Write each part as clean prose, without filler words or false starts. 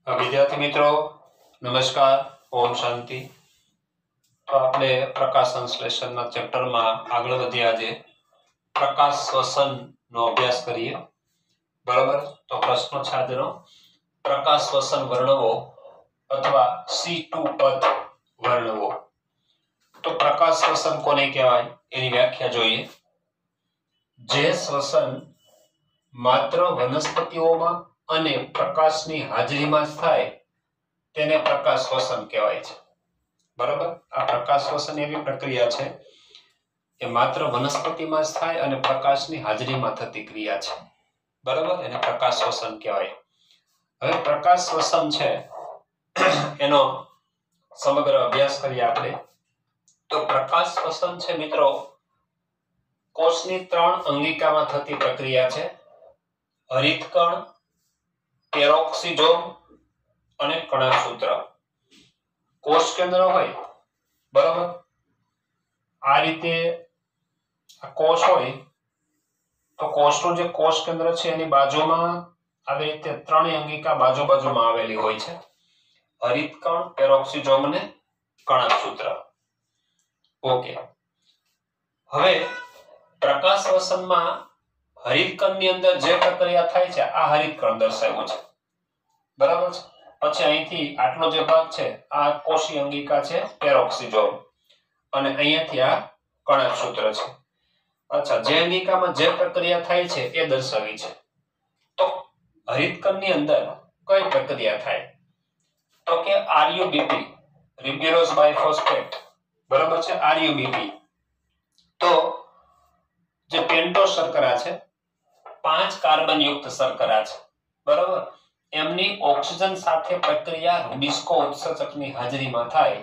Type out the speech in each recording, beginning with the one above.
विद्यार्थी मित्रों नमस्कार। ओम शांति। तो आपने प्रकाश संश्लेषण ना चैप्टर में आगे बढ़िया आज प्रकाश श्वसन नो अभ्यास करिए। बराबर। तो प्रश्न छे आजनो प्रकाश श्वसन वर्णवो अथवा C2 पद वर्णवो। तो प्रकाश श्वसन कोने कहेवाय एनी व्याख्या जोईए। जे श्वसन मात्र वनस्पतिओमां अने प्रकाशनी हाजरीमां ज थाय तेने प्रकाश श्वसन कहेवाय छे। बराबर। आ प्रकाश श्वसन एवी प्रक्रिया छे के मात्र वनस्पतिमां ज थाय अने प्रकाशनी हाजरीमां थती क्रिया छे। बराबर। एने प्रकाश श्वसन कहेवाय। हवे प्रकाश श्वसन छे एनो समग्र अभ्यास करीए आपणे। तो प्रकाश श्वसन छे मित्रों कोषनी 3 अंगिकामां थती प्रक्रिया छे। हरितकण, पेरोक्सिसोम अने कणासूत्र। कोष केंद्र होय बराबर। आ रीते कोष होय तो कोषनुं जे कोष केंद्र छे एनी बाजुमां આવી રીતે 3 અંગિકા બાજુ-બાજુમાં આવેલી હોય છે। હરિતકણ, પેરોક્સિસોમ અને કણાસૂત્ર। ઓકે। હવે પ્રકાશ શ્વસનમાં હરિતકણની અંદર જે પ્રક્રિયા થાય છે આ હરિતકણ દર્શાવ્યું છે। બરાબર છે। પછી અહીંથી આટલો જે ભાગ છે આ કોષી અંગિકા છે પેરોક્સિસોમ અને અહીંયાથી આ કણાસૂત્ર છે। अच्छा, જે અંગિકામાં જે પ્રક્રિયા થાય છે એ દર્શાવી છે। તો હરિતકણની અંદર કઈ પ્રક્રિયા થાય તો કે RuBP રિબ્યુલોસ બાયફોસ્ફેટ। બરાબર છે। RuBP તો જે પેન્ટોસ શર્કરા છે 5 કાર્બન युक्त શર્કરા છે। બરાબર। એમની ઓક્સિજન સાથે પ્રક્રિયા રૂબિસ્કો ઉત્સેચકની હાજરીમાં થાય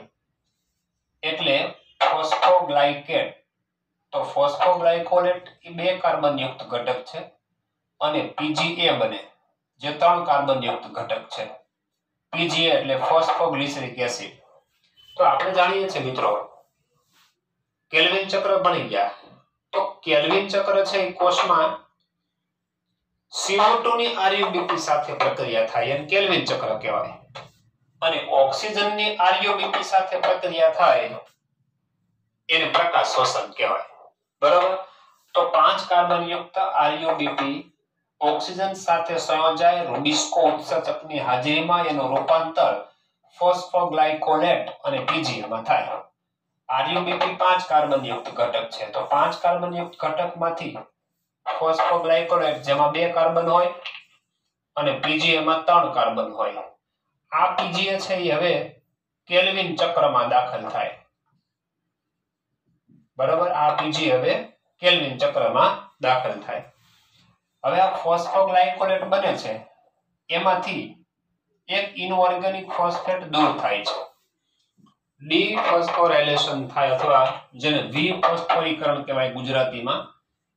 એટલે ફોસ્ફોગ્લાયકેટ। તો ફોસ્ફોગ્લાયકોલેટ એ 2 કાર્બન युक्त ઘટક છે અને PGA બને જે 3 કાર્બન युक्त ઘટક છે। PGA એટલે ફોસ્ફોગ્લિસરિક એસિડ। તો આપણે જાણીએ છીએ મિત્રો કેલ્વિન ચક્ર બની ગયા। તો કેલ્વિન ચક્ર છે એ કોષમાં CO2 ની RuBP સાથે પ્રક્રિયા થાય એને કેલ્વિન ચક્ર કહેવાય અને ઓક્સિજનની RuBP સાથે પ્રક્રિયા થાય એને પ્રકાશ શ્વસન કહેવાય। બરાબર। તો 5 કાર્બન युक्त RuBP ઓક્સિજન સાથે સંયોજાય રૂબિસ્કો ઉત્સેચકની હાજરીમાં એનું રૂપાંતર ફોસ્ફોગ્લાયકોલેટ અને PGA માં થાય। RuBP 5 કાર્બન युक्त ઘટક છે। તો 5 કાર્બન युक्त ઘટકમાંથી ફોસ્ફોગ્લાયકોલેટ જેમાં 2 કાર્બન હોય અને PGA માં 3 કાર્બન હોય। આ PGA છે એ હવે કેલ્વિન ચક્રમાં દાખલ થાય। બરાબર। આ PGA હવે કેલ્વિન ચક્રમાં દાખલ થાય। હવે આ ફોસ્ફોગ્લાયકોલેટ બને છે એમાંથી એક ઇનઓર્ગેનિક ફોસ્ફેટ દૂર થાય છે। ડીફોસ્ફોરાયલેશન થાય અથવા જેને વિફોસ્ફોરીકરણ કહેવાય ગુજરાતીમાં।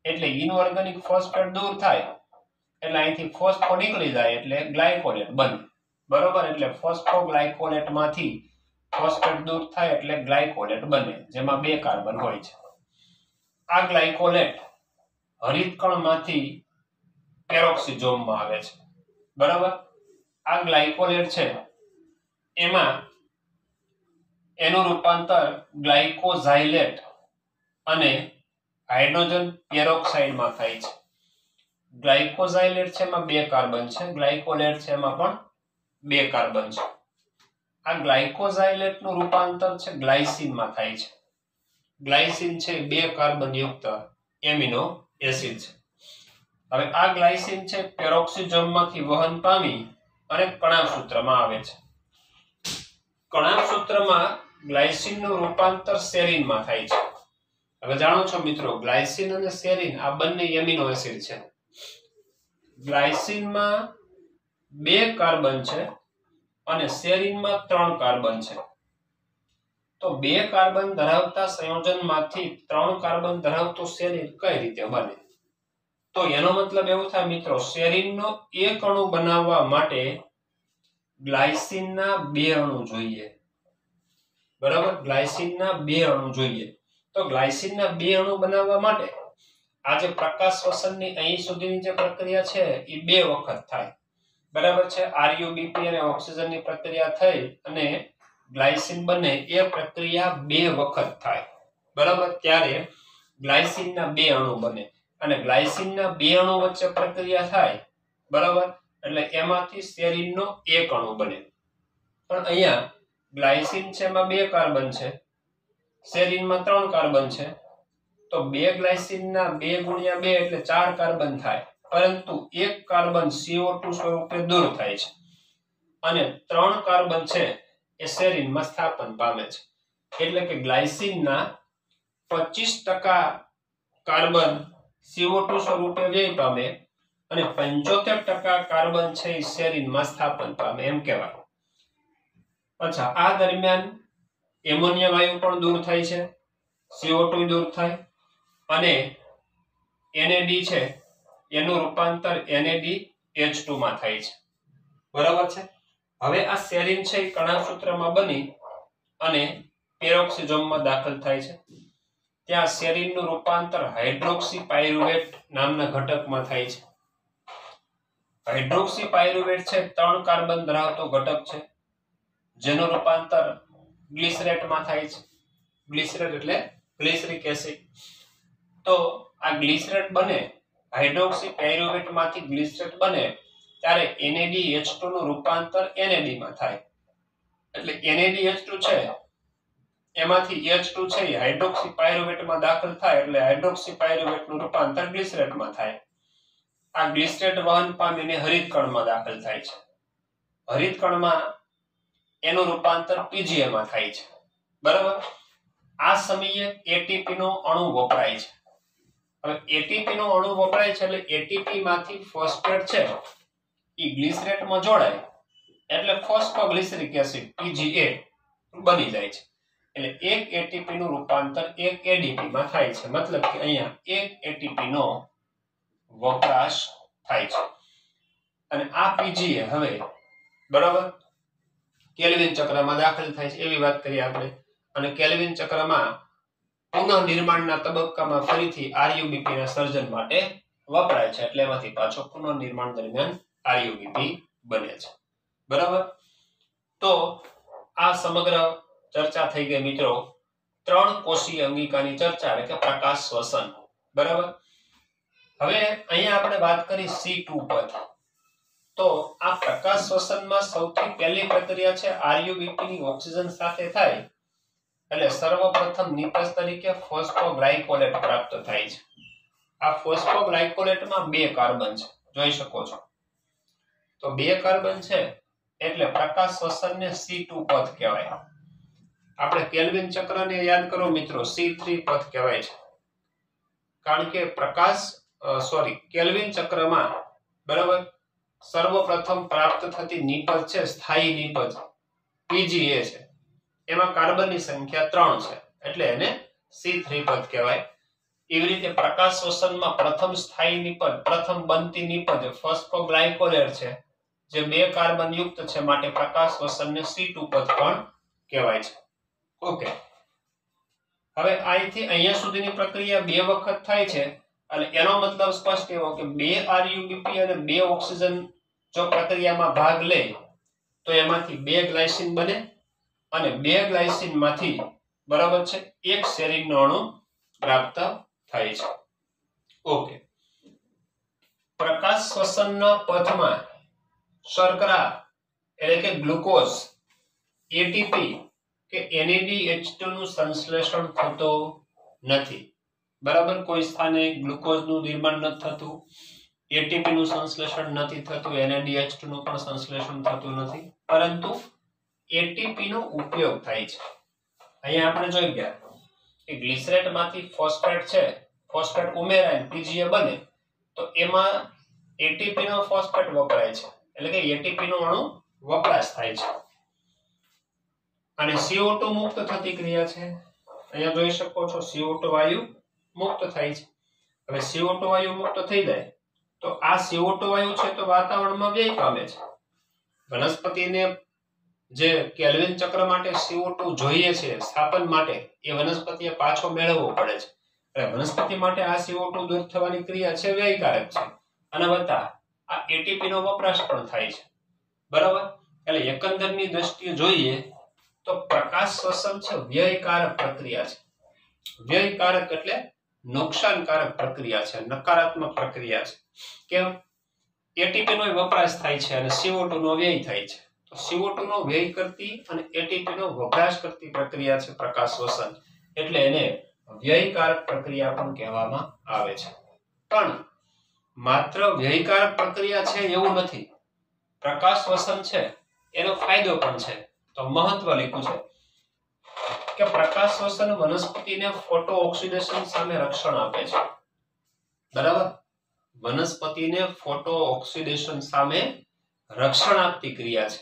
એટલે ઇનઓર્ગેનિક ફોસ્ફેટ દૂર થાય એટલે અહીંથી ફોસ્ફો નીકળી જાય એટલે ગ્લાયકોલેટ બને। બરોબર। એટલે ફોસ્ફોગ્લાયકોલેટમાંથી ફોસ્ફેટ દૂર થાય એટલે ગ્લાયકોલેટ બને જેમાં 2 કાર્બન હોય છે। આ ગ્લાયકોલેટ હરિતકણમાંથી પેરોક્સિસોમમાં આવે છે। બરાબર। આ ગ્લાયકોલેટ છે એમાં એનું રૂપાંતર ગ્લાયકોઝાઇલેટ અને હાઇડ્રોજન પેરોક્સાઇડ માં થાય છે। ગ્લાયકોઝાઇલેટ છે એમાં 2 કાર્બન છે, ગ્લાયકોલેટ છે એમાં પણ 2 કાર્બન છે। આ ગ્લાયકોઝાઇલેટ નું રૂપાંતર છે ગ્લાયસિન માં થાય છે। ગ્લાયસિન છે 2 કાર્બન युक्त એમિનો એસિડ છે। હવે આ ગ્લાયસિન છે પેરોક્સિસોમ માંથી વહન પામી અને કણાસૂત્રમાં આવે છે। કણાસૂત્રમાં ગ્લાયસિન નું રૂપાંતર સેરીન માં થાય છે। હવે જાણો છો મિત્રો ગ્લાયસિન અને સેરીન આ બંને એમિનો એસિડ છે। ગ્લાયસિન માં 2 કાર્બન છે અને સેરીન માં 3 કાર્બન છે। તો 2 કાર્બન ધરાવતા સંયોજનમાંથી 3 કાર્બન ધરાવતો સેરીન કઈ રીતે બને? તો એનો મતલબ એવો થાય મિત્રો સેરીનનો એક અણુ બનાવવા માટે ગ્લાયસિનના 2 અણુ જોઈએ। બરાબર। ગ્લાયસિનના 2 અણુ જોઈએ। તો ગ્લાયસિનના 2 અણુ બનાવવા માટે આ જે પ્રકાશ શ્વસનની અહીં સુધીની જે પ્રક્રિયા છે એ 2 વખત થાય। બરાબર છે. આરયુબીપી અને ઓક્સિજનની પ્રક્રિયા થઈ અને ગ્લાયસિન બને એ પ્રક્રિયા 2 વખત થાય. બરાબર, ત્યારે ગ્લાયસિનના 2 અણુ બને અને ગ્લાયસિનના 2 અણુ વચ્ચે પ્રક્રિયા થાય. બરાબર, એટલે એમાંથી સેરીનનો 1 અણુ બને. પણ અહીંયા ગ્લાયસિન છે એમાં 2 કાર્બન છે, સેરીનમાં 3 કાર્બન છે, તો 2 ગ્લાયસિનના 2 ગુણ્યા 2 એટલે 4 કાર્બન થાય. પરંતુ 1 કાર્બન CO2 સ્વરૂપે દૂર થાય છે અને 3 કાર્બન છે એ સેરીનમાં સ્થાપન પામે છે. એટલે કે ગ્લાયસિનના 25% કાર્બન CO2 સ્વરૂપે વ્યય પામે અને 75% કાર્બન છે એ સેરીનમાં સ્થાપન પામે એમ કહેવાય. અચ્છા, આ દરમિયાન એમોનિયા વાયુ પણ દૂર થાય છે, CO2 દૂર થાય અને NAD છે એનું રૂપાંતર NADH2 માં થાય છે. બરાબર છે. હવે આ સેરીન છે એ કણાસૂત્રમાં બની અને પેરોક્સિસોમમાં દાખલ થાય છે. ત્યાં સેરીનનું રૂપાંતર હાઇડ્રોક્સી પાયરુવેટ નામના ઘટકમાં થાય છે. હાઇડ્રોક્સી પાયરુવેટ છે 3 કાર્બન ધરાવતો ઘટક છે જેનું રૂપાંતર ગ્લિસરેટમાં થાય છે. ગ્લિસરેટ એટલે ગ્લિસરિક એસિડ. તો આ ગ્લિસરેટ બને, હાઇડ્રોક્સી પાયરુવેટમાંથી ગ્લિસરેટ બને ત્યારે NADH2 નું રૂપાંતર NAD માં થાય. એટલે NADH2 છે એમાંથી H2 છે એ હાઇડ્રોક્સી પાયરુવેટમાં દાખલ થાય એટલે હાઇડ્રોક્સી પાયરુવેટનું રૂપાંતર ગ્લિસરેટમાં થાય. આ ગ્લિસરેટ વહન પામીને હરિતકણમાં દાખલ થાય છે. હરિતકણમાં એનું રૂપાંતર PGA માં થાય છે. બરાબર, આ સમયે ATP નો અણુ વપરાય છે. હવે ATP નો અણુ વપરાય છે એટલે ATP માંથી ફોસ્ફેટ છે એ ગ્લિસરેટમાં જોડાય એટલે ફોસ્ફોગ્લિસરિક એસિડ PGA બની જાય છે. એટલે એક ATP નું રૂપાંતર એક ADP માં થાય છે. મતલબ કે અહીંયા એક ATP નો વપરાશ થાય છે અને આ PGA હવે બરાબર કેલ્વિન ચક્રમાં દાખલ થાય છે એવી વાત કરીએ આપણે. અને કેલ્વિન ચક્રમાં પુનઃનિર્માણના તબક્કામાં ફરીથી RUBP ના સર્જન માટે વપરાય છે એટલે એમાંથી પાછો પુનઃનિર્માણ દરમિયાન RUBP બને છે. બરાબર, તો આ સમગ્ર ચર્ચા થઈ ગઈ મિત્રો 3 કોષીય અંગિકાની ચર્ચા એટલે કે પ્રકાશ શ્વસન. બરાબર, હવે અહીંયા આપણે વાત કરી C2 પદ. તો આ પ્રકાશ શ્વસનમાં સૌથી પહેલી પ્રક્રિયા છે RUBP ની ઓક્સિજન સાથે થાય એટલે સર્વપ્રથમ નિપજ તરીકે ફોસ્ફોગ્લાયકોલેટ પ્રાપ્ત થાય છે. આ ફોસ્ફોગ્લાયકોલેટમાં 2 કાર્બન છે, જોઈ શકો છો. તો 2 કાર્બન છે એટલે પ્રકાશ શ્વસનને C2 પદ કહેવાય. આપણે કેલ્વિન ચક્રને યાદ કરો મિત્રો, C3 પદ કહેવાય છે. કારણ કે કેલ્વિન ચક્રમાં બરાબર સર્વપ્રથમ પ્રાપ્ત થતી નિપજ છે સ્થાયી નિપજ PGA છે, એમાં કાર્બનની સંખ્યા 3 છે એટલે એને C3 પદ કહેવાય. એવી રીતે પ્રકાશ શ્વસનમાં પ્રથમ સ્થાયી નિપજ, પ્રથમ બનતી નિપજ ફોસ્ફોગ્લાયકોલેટ છે જે 2 કાર્બન યુક્ત છે માટે પ્રકાશ શ્વસનને C2 પદ પણ કહેવાય છે. ઓકે, હવે અહીંથી અહીંયા સુધીની પ્રક્રિયા 2 વખત થાય છે અને એનો મતલબ સ્પષ્ટ એવો કે 2 RUBP અને 2 ઓક્સિજન જો પ્રક્રિયામાં ભાગ લે તો એમાંથી 2 ગ્લાયસિન બને અને 2 ગ્લાયસિન માંથી બરાબર છે એક સેરીનનો અણુ પ્રાપ્ત થાય છે. ઓકે, પ્રકાશ શ્વસનના પથમાં શર્કરા એટલે કે ગ્લુકોઝ, ATP કે NADH2 નું સંશ્લેષણ થતું નથી. બરાબર, કોઈ સ્થાને ગ્લુકોઝનું નિર્માણ નથી થતું, ATP નું સંશ્લેષણ નથી થતું, NADH2 નું પણ સંશ્લેષણ થતું નથી, પરંતુ ATP નો ઉપયોગ થાય છે. અહીંયા આપણે જોઈ ગયા કે ગ્લિસરેટમાંથી ફોસ્ફેટ છે, ફોસ્ફેટ ઉમેરાય PGA બને તો એમાં ATP નો ફોસ્ફેટ વપરાય છે એટલે કે ATP નો અણુ વપરાશ થાય છે અને CO2 મુક્ત થતી ક્રિયા છે. અહીંયા જોઈ શકો છો CO2 વાયુ મુક્ત થાય છે. હવે CO2 વાયુ મુક્ત થઈ જાય તો આ CO2 વાયુ છે તો વાતાવરણમાં વ્યય પામે છે. વનસ્પતિને જે કેલ્વિન ચક્ર માટે CO2 જોઈએ છે સ્થાપન માટે એ વનસ્પતિએ પાછો મેળવવો પડે છે. એટલે વનસ્પતિ માટે આ CO2 દૂર થવાની ક્રિયા છે વ્યયકારક છે અને વત્તા આ એટીપી નો વપરાશ પણ થાય છે, બરાબર. એટલે એકંદરની દ્રષ્ટિએ જોઈએ તો પ્રકાશ શ્વસન છે વ્યયકારક પ્રક્રિયા છે. વ્યયકારક એટલે નુકસાનકારક પ્રક્રિયા છે, નકારાત્મક પ્રક્રિયા છે. કેમ? એટીપી નો વપરાશ થાય છે અને CO2 નો વ્યય થાય છે. તો CO2 નો વ્યય કરતી અને એટીપી નો વપરાશ કરતી પ્રક્રિયા છે પ્રકાશ શ્વસન, એટલે એને વ્યયકારક પ્રક્રિયા પણ કહેવામાં આવે છે. પણ માત્ર વ્યયકારક પ્રક્રિયા છે એવું નથી. પ્રકાશ શ્વસન છે એનો ફાયદો પણ છે. તો મહત્વ લખ્યું છે કે પ્રકાશ શ્વસન વનસ્પતિને ફોટો ઓક્સિડેશન સામે રક્ષણ આપે છે, બરાબર. વનસ્પતિને ફોટો ઓક્સિડેશન સામે રક્ષણ આપતી ક્રિયા છે.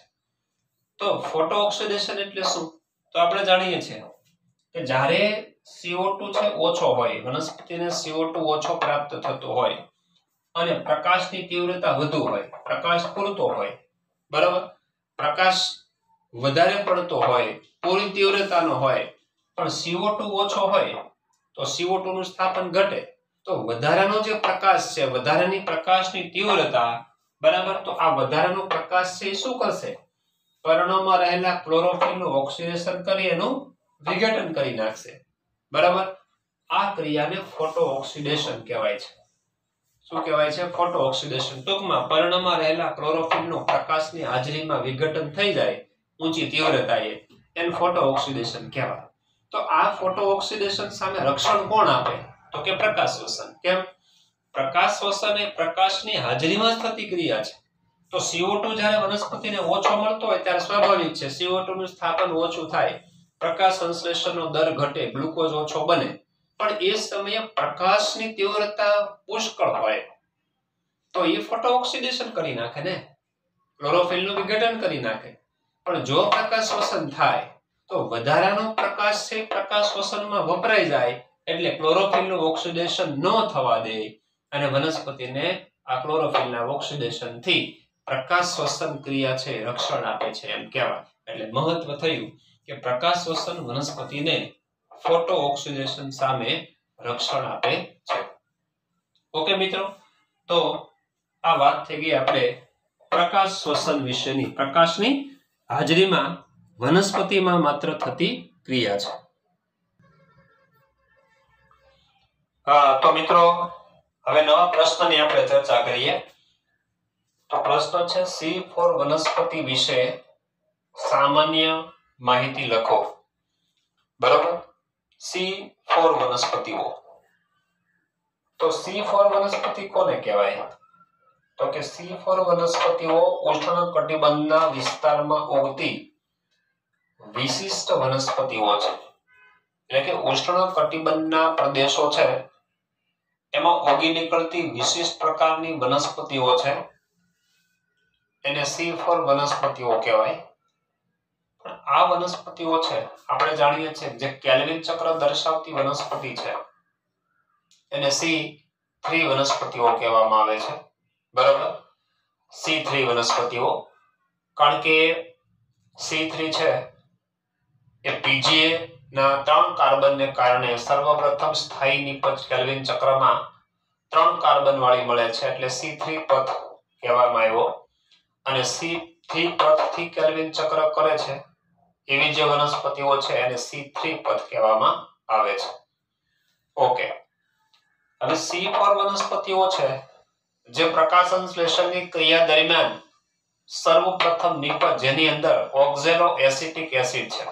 તો ફોટો ઓક્સિડેશન એટલે શું? તો આપણે જાણીએ છીએ કે જ્યારે CO2 છે ઓછો હોય, વનસ્પતિને CO2 ઓછો પ્રાપ્ત થતો હોય અને પ્રકાશની તીવ્રતા વધુ હોય, પ્રકાશ પૂરતો હોય, બરાબર. પ્રકાશ વધારે પડતો હોય, પૂરી તીવ્રતાનો હોય, પણ CO2 ઓછો હોય તો CO2 નું સ્થાપન ઘટે. તો વધારાનો જે પ્રકાશ છે, વધારાની પ્રકાશની તીવ્રતા, બરાબર, તો આ વધારાનો પ્રકાશ છે એ શું કરશે? પર્ણમાં રહેલા ક્લોરોફિલનું ઓક્સિડેશન કરી એનું વિઘટન કરી નાખશે, બરાબર. આ ક્રિયાને ફોટો ઓક્સિડેશન કહેવાય છે. શું કહેવાય છે? Photo oxidation. ટૂંકમાં પર્ણમાં રહેલા ક્લોરોફિલનું પ્રકાશની હાજરીમાં વિઘટન થઈ જાય ઊંચી તીવ્રતાએ, એને ફોટો ઓક્સિડેશન કહેવાય. તો આ ફોટો ઓક્સિડેશન સામે રક્ષણ કોણ આપે? તો કે પ્રકાશ શ્વસન. કેમ? પ્રકાશ શ્વસન એ પ્રકાશની હાજરીમાં થતી ક્રિયા છે. તો CO2 જ્યારે વનસ્પતિને ઓછો મળતો હોય ત્યારે સ્વાભાવિક છે CO2 નું સ્થાપન ઓછું થાય, પ્રકાશ સંશ્લેષણનો દર ઘટે, ગ્લુકોઝ ઓછો બને. પણ એ સમયે પ્રકાશની તીવ્રતા પુષ્કળ હોય તો એ ફોટો ઓક્સિડેશન કરી નાખે ને, ક્લોરોફિલનું વિઘટન કરી નાખે. પણ જો પ્રકાશ શ્વસન થાય તો વધારાનો પ્રકાશ છે પ્રકાશ શ્વસનમાં વપરાઈ જાય, એટલે ક્લોરોફિલનું ઓક્સિડેશન ન થવા દે અને વનસ્પતિને આ ક્લોરોફિલના ઓક્સિડેશનથી પ્રકાશ શ્વસન ક્રિયા છે રક્ષણ આપે છે એમ કહેવાય. એટલે મહત્વ થયું કે પ્રકાશ શ્વસન વનસ્પતિને ફોટો ઓક્સિડેશન સામે રક્ષણ આપે છે. ઓકે મિત્રો, તો આ વાત થઈ ગઈ આપણે પ્રકાશ શ્વસન વિશેની. પ્રકાશની હાજરીમાં વનસ્પતિમાં માત્ર થતી ક્રિયા છે. તો મિત્રો હવે નવા પ્રશ્નની આપણે ચર્ચા કરીએ. તો પ્રશ્ન છે C4 વનસ્પતિ વિશે સામાન્ય માહિતી લખો, બરાબર. C4 વનસ્પતિઓ. તો C4 વનસ્પતિ કોને કહેવાય? તો કે C4 વનસ્પતિઓ ઉષ્ણકટિબંધના વિસ્તારમાં ઉગતી વિશિષ્ટ વનસ્પતિઓ છે. એટલે કે ઉષ્ણકટિબંધના પ્રદેશો છે એમાં ઉગી નીકળતી વિશિષ્ટ પ્રકારની વનસ્પતિઓ છે, એને C4 વનસ્પતિઓ કહેવાય. પણ આ વનસ્પતિઓ છે આપણે જાણીએ છીએ જે કેલ્વિન ચક્ર દર્શાવતી વનસ્પતિ છે એને C3 વનસ્પતિઓ કહેવામાં આવે છે, બરાબર. C3 વનસ્પતિઓ. કારણ કે C3 છે એ PGA ના 3 કાર્બનને કારણે સર્વપ્રથમ સ્થાયી નિપજ કેલ્વિન ચક્રમાં 3 કાર્બન વાળી મળે છે, એટલે C3 પથ કહેવામાં આવ્યો. અને C3 પથથી કેલ્વિન ચક્ર કરે છે એવી જે વનસ્પતિઓ છે એને C3 પથ કહેવામાં આવે છે. ઓકે, હવે C4 વનસ્પતિઓ છે જે પ્રકાશસંશ્લેષણની ક્રિયા દરમિયાન સર્વપ્રથમ નિપજ જેની અંદર ઓક્ઝેલો એસિટિક એસિડ છે.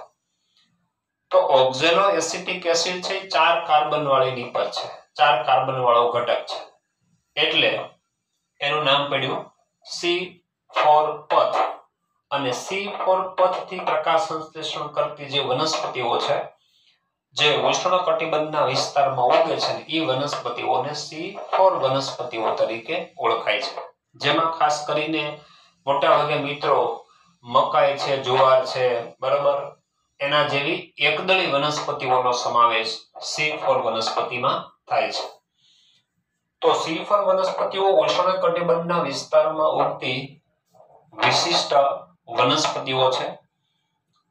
તો ઓક્ઝેલો એસિટિક એસિડ છે 4 કાર્બન વાળી નિપજ છે, 4 કાર્બન વાળો ઘટક છે, એટલે એનું નામ પડ્યું C4 પથ. અને C4 પથથી પ્રકાશ સંશ્લેષણ કરતી જે વનસ્પતિઓ છે જે ઉષ્ણકટિબંધના વિસ્તારમાં ઉગે છે એ વનસ્પતિઓને C4 વનસ્પતિઓ તરીકે ઓળખાય છે. જેમાં ખાસ કરીને મોટા ભાગે મિત્રો મકાઈ છે, જુવાર છે, બરાબર, એના જેવી એકદળી વનસ્પતિઓનો સમાવેશ C4 વનસ્પતિમાં થાય છે. તો C4 વનસ્પતિઓ ઉષ્ણકટિબંધના વિસ્તારમાં ઉગતી વિશિષ્ટ વનસ્પતિઓ છે.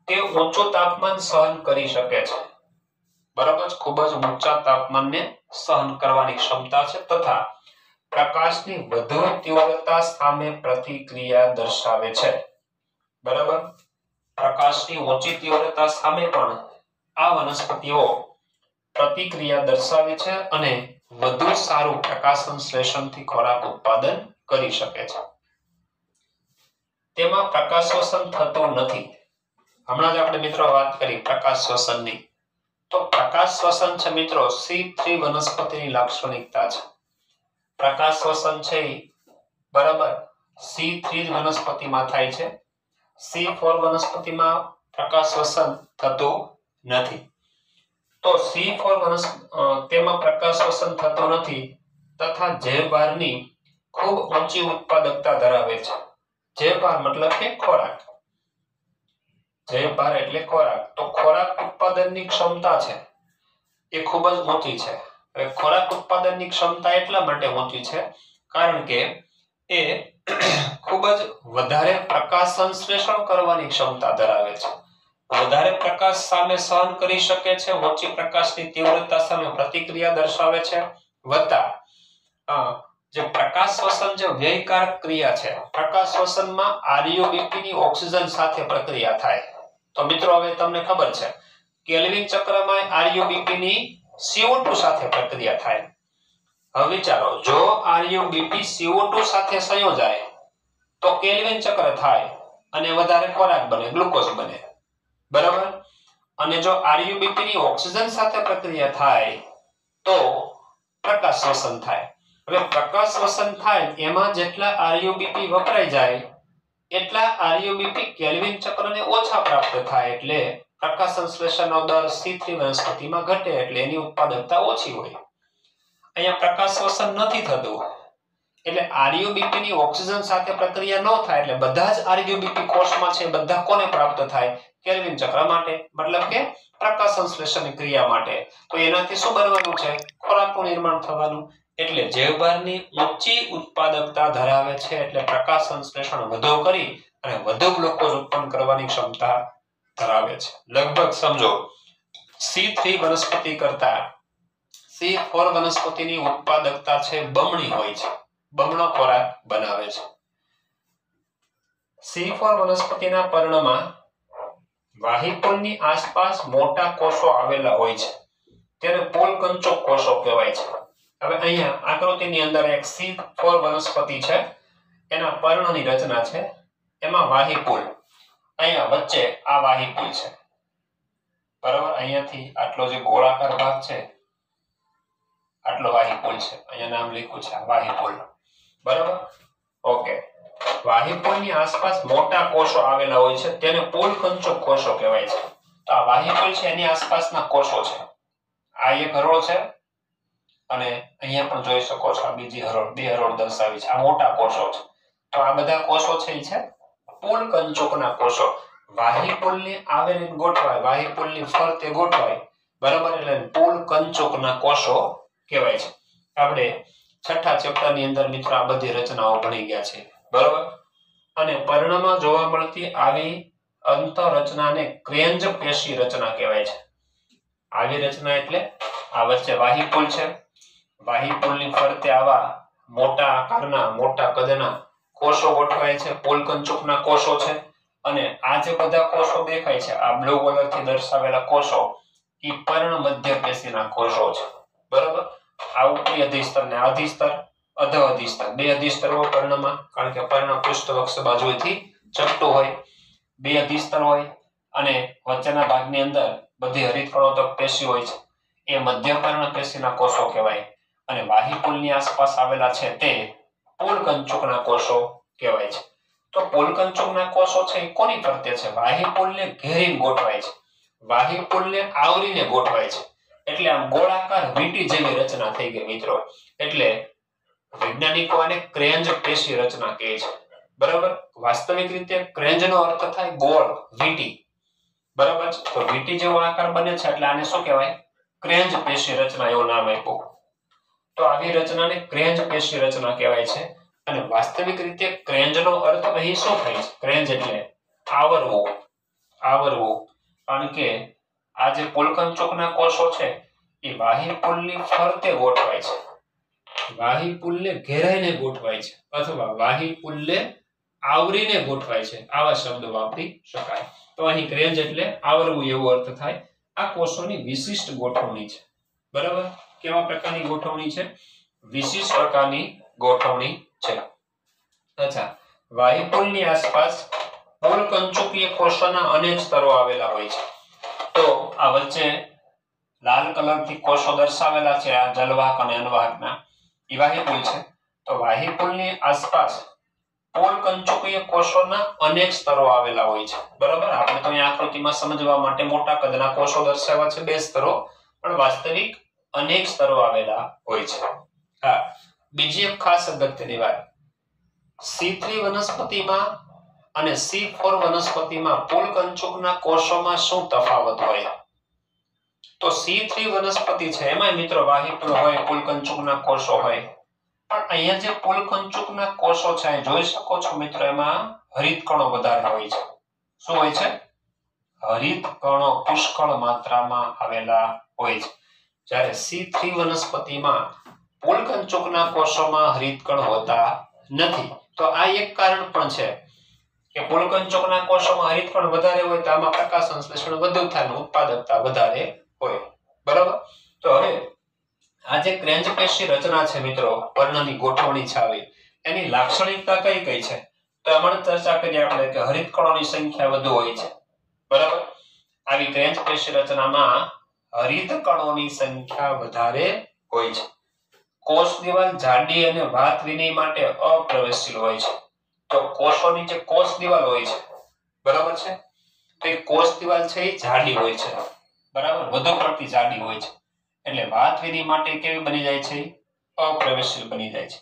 તે ઊંચું તાપમાન સહન કરી શકે છે, બરાબર, ખૂબ જ ઊંચા તાપમાનને સહન કરવાની ક્ષમતા છે તથા પ્રકાશની વધુ તીવ્રતા સામે પ્રતિક્રિયા દર્શાવે છે. બરાબર, પ્રકાશની ઓછી તીવ્રતા સામે પણ આ વનસ્પતિઓ પ્રતિક્રિયા દર્શાવે છે અને વધુ સારું પ્રકાશ સંશ્લેષણથી ખોરાક ઉત્પાદન કરી શકે છે. તેમાં પ્રકાશ શ્વસન થતું નથી. હમણાં જ આપણે મિત્રો વાત કરી પ્રકાશ શ્વસનની. તો પ્રકાશ શ્વસન છે મિત્રો C3 વનસ્પતિની લાક્ષણિકતા છે. પ્રકાશ શ્વસન છે બરાબર C3 વનસ્પતિમાં થાય છે. C4 વનસ્પતિમાં પ્રકાશ શ્વસન થતું નથી. તો C4 તેમાં પ્રકાશ શ્વસન થતું નથી તથા જૈવભારની ખૂબ ઊંચી ઉત્પાદકતા ધરાવે છે. જૈવભાર મતલબ કે ખોરાક. જૈવભાર એટલે ખોરાક. તો ખોરાક ઉત્પાદનની ક્ષમતા છે એ ખૂબ જ ઊંચી છે. હવે ખોરાક ઉત્પાદનની ક્ષમતા એટલા માટે ઊંચી છે કારણ કે એ ખૂબ જ વધારે પ્રકાશ સંશ્લેષણ કરવાની ક્ષમતા ધરાવે છે. વધારે પ્રકાશ સામે સહન કરી શકે છે, ઊંચી પ્રકાશની તીવ્રતા સામે પ્રતિક્રિયા દર્શાવે છે, વત્તા જે પ્રકાશ શ્વસન જે વ્યયકારક ક્રિયા છે, પ્રકાશ શ્વસનમાં RuBP ની ઓક્સિજન સાથે પ્રક્રિયા થાય. તો મિત્રો હવે તમને ખબર છે કેલ્વિન ચક્રમાં RuBP ની CO2 સાથે પ્રક્રિયા થાય. હવે વિચારો, જો RuBP CO2 સાથે સંયોજાય તો કેલ્વિન ચક્ર થાય અને વધારે ખોરાક બને, ગ્લુકોઝ બને. બરાબર, અને જો RuBP ની ઓક્સિજન સાથે પ્રક્રિયા થાય તો પ્રકાશ શ્વસન થાય. હવે પ્રકાશ શ્વસન થાય એમાં જેટલા RuBP વપરાઈ જાય એટલા RuBP કેલ્વિન ચક્રને ઓછા પ્રાપ્ત થાય એટલે પ્રકાશ સંશ્લેષણનો દર C3 વનસ્પતિમાં ઘટે એટલે એની ઉત્પાદકતા ઓછી હોય. અહીંયા પ્રકાશ શ્વસન નથી થતું એટલે RuBP ની ઓક્સિજન સાથે પ્રક્રિયા ન થાય એટલે બધા જ RuBP કોષમાં છે બધા કોને પ્રાપ્ત થાય? કેલ્વિન ચક્ર માટે, મતલબ કે પ્રકાશ સંશ્લેષણની ક્રિયા માટે. તો એનાથી શું બનવાનું છે? ખોરાકનું નિર્માણ થવાનું. એટલે જૈવભારની ઊંચી ઉત્પાદકતા ધરાવે છે એટલે પ્રકાશ સંશ્લેષણ વધુ કરી અને વધુ ગ્લુકોઝ ઉત્પન્ન કરવાની ક્ષમતા ધરાવે છે. લગભગ સમજો C3 વનસ્પતિ કરતા C4 વનસ્પતિની ઉત્પાદકતા છે બમણી હોય છે, બમણો ખોરાક બનાવે છે. C4 વનસ્પતિના પર્ણમાં વાહિપોલની આસપાસ મોટા કોષો આવેલા હોય છે. તેને પોલકંચક કોષો કહેવાય છે. હવે અહીંયા આકૃતિની અંદર એક C4 વનસ્પતિ છે, એના પર્ણની રચના છે, એમાં વાહિપોલ, અહીંયા વચ્ચે આ વાહિપોલ છે. બરાબર, અહીંયાથી આટલો જે ગોળાકાર ભાગ છે આટલો વાહિપોલ છે, અહીંયા નામ લખ્યું છે વાહિપોલ. બરાબર, ઓકે. વાહિપોલની આસપાસ મોટા કોષો આવેલા હોય છે, તેને પોલકંચક કોષો કહેવાય છે. તો આ વાહિપોલ છે એની આસપાસના કોષો છે. આ એક હરોળ છે અને અહીંયા પણ જોઈ શકો છો આ બીજી હરોળ, બે હરોળ દર્શાવી છે. આ મોટા કોષો છે. તો આ બધા કોષો છે એ છે પોલકંચકના કોષો. વાહિપોલની આવેલી ગોઠવાય, વાહિપોલની ફરતે ગોઠવાય. બરાબર, એટલે પોલકંચકના કોષો કહેવાય છે. આપણે છઠ્ઠા ચેપ્ટરની અંદર મિત્રો આ બધી રચનાઓ ભણી ગયા છે. બરાબર, અને પર્ણમાં જોવા મળતી આવી અંતરરચનાને ક્રેન્જ પેશી રચના કહેવાય છે. આવી રચના એટલે આ વચ્ચે વાહિપોલ છે, વાહિપોલની ફરતે આવા મોટા આકારના, મોટા કદના કોષો ગોઠવાય છે, પોલકંચકના કોષો છે. અને આ જે બધા કોષો દેખાય છે, આ બ્લુ કલરથી દર્શાવેલા કોષો, એ પર્ણ મધ્ય પેશીના કોષો છે. બરાબર, આ ઉપરી અધિસ્તર ને અધિસ્તર, અધ અધિસ્તર, બે અધિસ્તર હોય પર્ણમાં, કારણ કે પર્ણ પૃષ્ઠવક્ષ બાજુથી ચપટું હોય. બે અધિસ્તર હોય અને વચ્ચેના ભાગની અંદર બધી હરિતકણોત્સક પેશી હોય છે, એ મધ્યપર્ણ પેશીના કોષો કહેવાય. અને વાહિપોલની આસપાસ આવેલા છે તે પોલકંચકના કોષો કહેવાય છે. તો પોલકંચકના કોષો છે એ કોની ફરતે છે? વાહિપોલને ઘેરીને ગોઠવાય છે, વાહિપોલને આવરીને ગોઠવાય છે. એટલે આમ ગોળાકાર વીંટી જેવી રચના થઈ ગઈ મિત્રો. એટલે વૈજ્ઞાનિકો આને ક્રેન્જ પેશી રચના કહે છે. બરાબર, વાસ્તવિક રીતે ક્રેન્જનો અર્થ થાય ગોળ, વીંટી. બરાબર, તો વીંટી જેવો આકાર બને છે એટલે આને શું કહેવાય? ક્રેન્જ પેશી રચના એવું નામ આપ્યું. તો આવી રચનાને ક્રેન્જ પેશી રચના કહેવાય છે. અને વાસ્તવિક રીતે ક્રેન્જનો અર્થ અહીં શું થાય છે? ક્રેન્જ એટલે આવરવું, આવરવું. કારણ કે આ જે પોલકંચકના કોષો છે એ વાહિપોલની ફરતે ગોઠવાય છે. વાહી પુલને ઘેરાઈને ગોઠવાય છે અથવા વાહી પુલને આવરીને ગોઠવાય છે, આવા શબ્દો વાપરી શકાય. તો અહીં ક્રેન્જ એટલે આવરવું એવો અર્થ થાય. આ કોષોની વિશિષ્ટ ગોઠવણી છે. બરાબર? કેવા પ્રકારની ગોઠવણી છે? વિશિષ્ટ પ્રકારની ગોઠવણી છે. અચ્છા, વાહી પુલની આસપાસ પુલકંચુકીય કોષોના અનેક સ્તરો આવેલા હોય છે. તો આ વચ્ચે લાલ કલરથી કોષો દર્શાવેલા છે, આ જલવાહક અને અનવાહકના, એ વાહી પુલ છે. તો વાહી પુલની આસપાસ પુલકંચુકીય કોષોના અનેક સ્તરો આવેલા હોય છે. બરાબર? આપણે તો અહીં આકૃતિમાં સમજવા માટે મોટા કદના કોષો દર્શાવ્યા છે, 2 સ્તરો, પણ વાસ્તવિક અનેક સ્તરો આવેલા હોય છે. હા, બીજી એક ખાસ અગત્યની વાત, C3 વનસ્પતિમાં અને C4 વનસ્પતિમાં પુલકંચુકના કોષોમાં શું તફાવત હોય? તો C3 વનસ્પતિ છે એમાં મિત્રો વાહી પુલ હોય, પુલકંચુકના કોષો હોય. પણ અહીંયા જે પુલકંચુકના કોષો છે જોઈ શકો છો મિત્રો, એમાં હરિતકણો વધારે હોય છે. શું હોય છે? હરિતકણો પુષ્કળ માત્રામાં આવેલા હોય છે. જ્યારે C3 વનસ્પતિમાં પુલકંચુકના કોષોમાં હરિતકણ હોતા નથી. તો આ એક કારણ પણ છે કે પુલકંચુકના કોષોમાં હરિતકણ વધારે હોય તો આમાં પ્રકાશ સંશ્લેષણ વધુ થાય અને ઉત્પાદકતા વધારે હોય. બરાબર? તો હવે આ જે ક્રેન્જ પેશી રચના છે મિત્રો, પર્ણની ગોઠવણી છે આવી, એની લાક્ષણિકતા કઈ કઈ છે? તો હમણાં ચર્ચા કરી આપણે કે હરિતકણોની સંખ્યા વધુ હોય છે. બરાબર? આવી ક્રેન્જ પેશી રચનામાં હરિતકણોની સંખ્યા વધારે હોય છે. કોષ દિવાલ જાડી અને વાત વિનિમય માટે અપ્રવેશશીલ હોય છે. તો કોષોની જે કોષ દિવાલ હોય છે, બરાબર છે, તો એ કોષ દિવાલ છે એ જાડી હોય છે. બરાબર? વધુ પડતી જાડી હોય છે. એટલે વાત વિનિમય માટે કેવી બની જાય છે? અપ્રવેશશીલ બની જાય છે.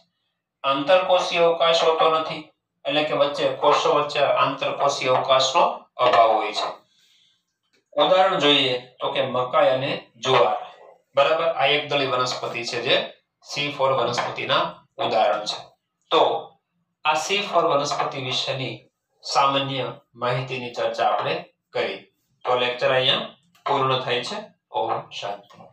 આંતરકોષીય અવકાશ હોતો નથી, એટલે કે વચ્ચે કોષો વચ્ચે આંતરકોષીય અવકાશનો અભાવ હોય છે. ઉદાહરણ જોઈએ તો કે મકાઈ અને જુવાર. બરાબર? આ એકદળી વનસ્પતિ છે જે C4 વનસ્પતિના ઉદાહરણ છે. તો આ C4 વનસ્પતિ વિશેની સામાન્ય માહિતીની ચર્ચા આપણે કરી. તો લેક્ચર અહીંયા પૂર્ણ થાય છે. ઓમ શાંતિ.